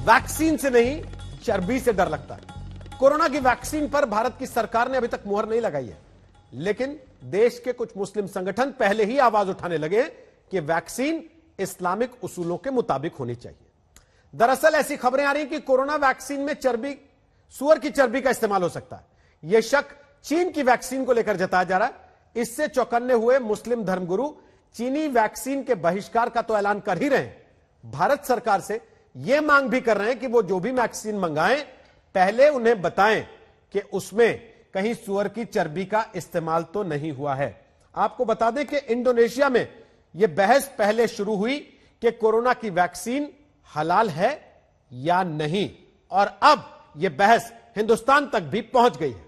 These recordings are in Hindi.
वैक्सीन से नहीं, चर्बी से डर लगता है। कोरोना की वैक्सीन पर भारत की सरकार ने अभी तक मुहर नहीं लगाई है, लेकिन देश के कुछ मुस्लिम संगठन पहले ही आवाज उठाने लगे कि वैक्सीन इस्लामिक उसूलों के मुताबिक होनी चाहिए। दरअसल ऐसी खबरें आ रही हैं कि कोरोना वैक्सीन में चर्बी, सुअर की चर्बी का इस्तेमाल हो सकता है। यह शक चीन की वैक्सीन को लेकर जताया जा रहा है। इससे चौकन्ने हुए मुस्लिम धर्मगुरु चीनी वैक्सीन के बहिष्कार का तो ऐलान कर ही रहे हैं, भारत सरकार से यह मांग भी कर रहे हैं कि वो जो भी वैक्सीन मंगाएं, पहले उन्हें बताएं कि उसमें कहीं सुअर की चर्बी का इस्तेमाल तो नहीं हुआ है। आपको बता दें कि इंडोनेशिया में यह बहस पहले शुरू हुई कि कोरोना की वैक्सीन हलाल है या नहीं, और अब यह बहस हिंदुस्तान तक भी पहुंच गई है।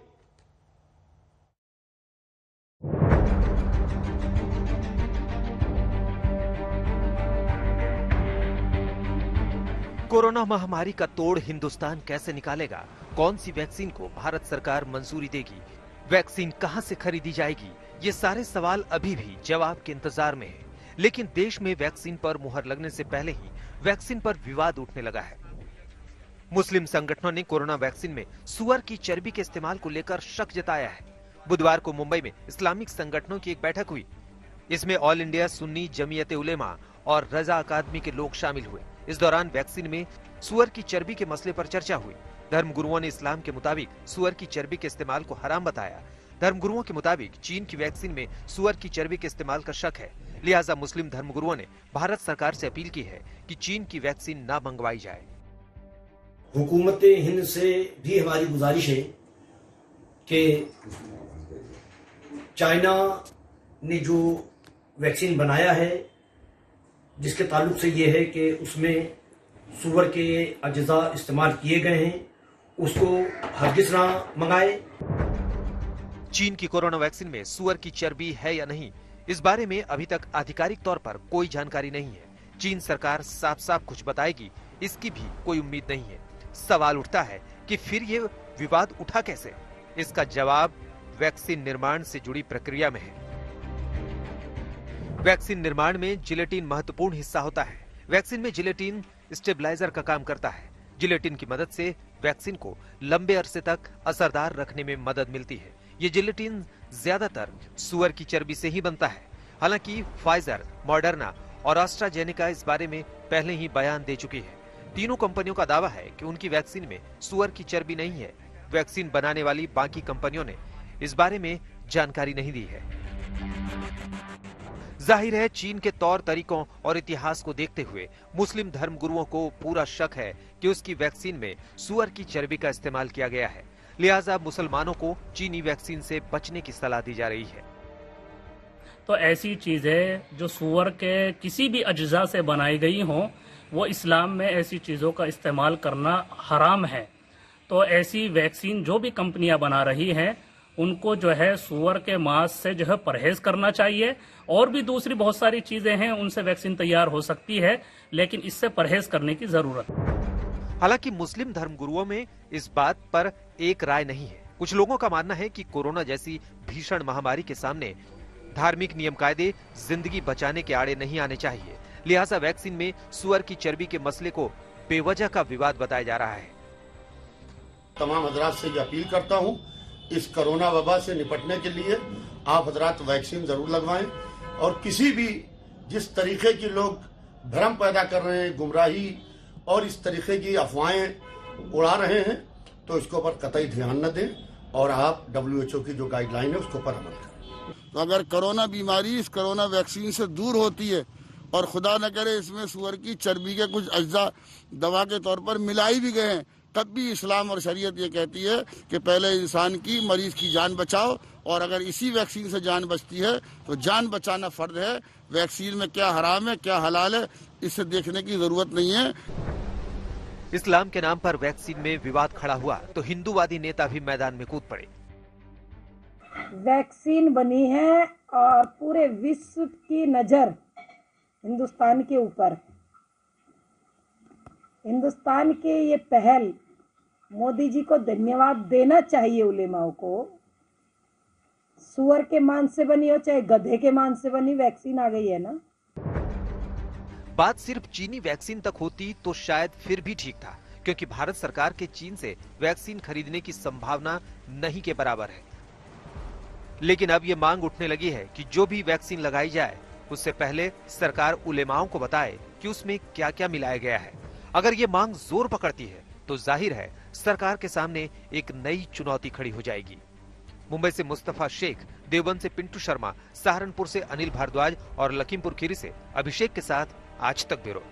कोरोना महामारी का तोड़ हिंदुस्तान कैसे निकालेगा? कौन सी वैक्सीन को भारत सरकार मंजूरी देगी? वैक्सीन कहां से खरीदी जाएगी? ये सारे सवाल अभी भी जवाब के इंतजार में है। लेकिन देश में वैक्सीन पर मुहर लगने से पहले ही वैक्सीन पर विवाद उठने लगा है। मुस्लिम संगठनों ने कोरोना वैक्सीन में सुअर की चर्बी के इस्तेमाल को लेकर शक जताया है। बुधवार को मुंबई में इस्लामिक संगठनों की एक बैठक हुई। इसमें ऑल इंडिया सुन्नी जमीयत उलेमा और रजा अकादमी के लोग शामिल हुए। इस दौरान वैक्सीन में सुअर की चर्बी के मसले पर चर्चा हुई। धर्मगुरुओं ने इस्लाम के मुताबिक सुअर की चर्बी के इस्तेमाल को हराम बताया। धर्मगुरुओं के मुताबिक चीन की वैक्सीन में सुअर की चर्बी के इस्तेमाल का शक है, लिहाजा मुस्लिम धर्मगुरुओं ने भारत सरकार से अपील की है कि चीन की वैक्सीन न मंगवाई जाए। हुकूमत हिंद से भी हमारी गुजारिश है कि चाइना ने जो वैक्सीन बनाया है, जिसके ताल्लुक से ये है कि उसमें सुअर के अज्जा इस्तेमाल किए गए हैं, उसको हरगिज़ ना मंगाए। चीन की कोरोना वैक्सीन में सुअर की चर्बी है या नहीं, इस बारे में अभी तक आधिकारिक तौर पर कोई जानकारी नहीं है। चीन सरकार साफ साफ कुछ बताएगी, इसकी भी कोई उम्मीद नहीं है। सवाल उठता है कि फिर ये विवाद उठा कैसे? इसका जवाब वैक्सीन निर्माण से जुड़ी प्रक्रिया में है। वैक्सीन निर्माण में जिलेटिन महत्वपूर्ण हिस्सा होता है। वैक्सीन में जिलेटिन स्टेबलाइजर का काम करता है। जिलेटिन की मदद से वैक्सीन को लंबे अरसे तक असरदार रखने में मदद मिलती है। ये जिलेटिन ज्यादातर सुअर की चर्बी से ही बनता है। हालांकि फाइजर, मॉडर्ना और एस्ट्राजेनेका इस बारे में पहले ही बयान दे चुकी है। तीनों कंपनियों का दावा है कि उनकी वैक्सीन में सुअर की चर्बी नहीं है। वैक्सीन बनाने वाली बाकी कंपनियों ने इस बारे में जानकारी नहीं दी है। जाहिर है, चीन के तौर तरीकों और इतिहास को देखते हुए मुस्लिम धर्मगुरुओं को पूरा शक है कि उसकी वैक्सीन में सुअर की चर्बी का इस्तेमाल किया गया है। लिहाजा मुसलमानों को चीनी वैक्सीन से बचने की सलाह दी जा रही है। तो ऐसी चीजें जो सुअर के किसी भी अज्जा से बनाई गई हों, वो इस्लाम में ऐसी चीजों का इस्तेमाल करना हराम है। तो ऐसी वैक्सीन जो भी कंपनियां बना रही हैं, उनको जो है सुअर के मांस से जो है परहेज करना चाहिए। और भी दूसरी बहुत सारी चीजें हैं, उनसे वैक्सीन तैयार हो सकती है, लेकिन इससे परहेज करने की जरूरत है। हालांकि मुस्लिम धर्मगुरुओं में इस बात पर एक राय नहीं है। कुछ लोगों का मानना है कि कोरोना जैसी भीषण महामारी के सामने धार्मिक नियम कायदे जिंदगी बचाने के आड़े नहीं आने चाहिए। लिहाजा वैक्सीन में सुअर की चर्बी के मसले को बेवजह का विवाद बताया जा रहा है। तमाम हजरात से ये अपील करता हूँ, इस कोरोना वबा से निपटने के लिए आप हजरात वैक्सीन जरूर लगवाएं, और किसी भी जिस तरीके की लोग भ्रम पैदा कर रहे हैं, गुमराही और इस तरीके की अफवाहें उड़ा रहे हैं, तो इसके ऊपर कतई ध्यान न दें और आप WHO की जो गाइडलाइन है उसके ऊपर अमल करें। तो अगर कोरोना बीमारी इस कोरोना वैक्सीन से दूर होती है और खुदा न करे इसमें सुअर की चर्बी के कुछ अज्जा दवा के तौर पर मिलाई भी गए हैं, तब भी इस्लाम और शरीयत ये कहती है कि पहले इंसान की, मरीज की जान बचाओ, और अगर इसी वैक्सीन से जान बचती है तो जान बचाना फर्ज है। वैक्सीन में क्या हराम है क्या हलाल है, इसे देखने की जरूरत नहीं है। इस्लाम के नाम पर वैक्सीन में विवाद खड़ा हुआ तो हिंदूवादी नेता भी मैदान में कूद पड़े। वैक्सीन बनी है और पूरे विश्व की नजर हिंदुस्तान के ऊपर। हिंदुस्तान के ये पहल मोदी जी को धन्यवाद देना चाहिए। उलेमाओं को सुअर के मांस से बनी हो चाहे गधे के मांस से बनी वैक्सीन आ गई है ना। बात सिर्फ चीनी वैक्सीन तक होती तो शायद फिर भी ठीक था, क्योंकि भारत सरकार के चीन से वैक्सीन खरीदने की संभावना नहीं के बराबर है। लेकिन अब ये मांग उठने लगी है कि जो भी वैक्सीन लगाई जाए उससे पहले सरकार उलेमाओं को बताए कि उसमें क्या क्या मिलाया गया है। अगर ये मांग जोर पकड़ती है तो जाहिर है सरकार के सामने एक नई चुनौती खड़ी हो जाएगी। मुंबई से मुस्तफा शेख, देवबंद से पिंटू शर्मा, सहारनपुर से अनिल भारद्वाज और लखीमपुर खीरी से अभिषेक के साथ आज तक ब्यूरो।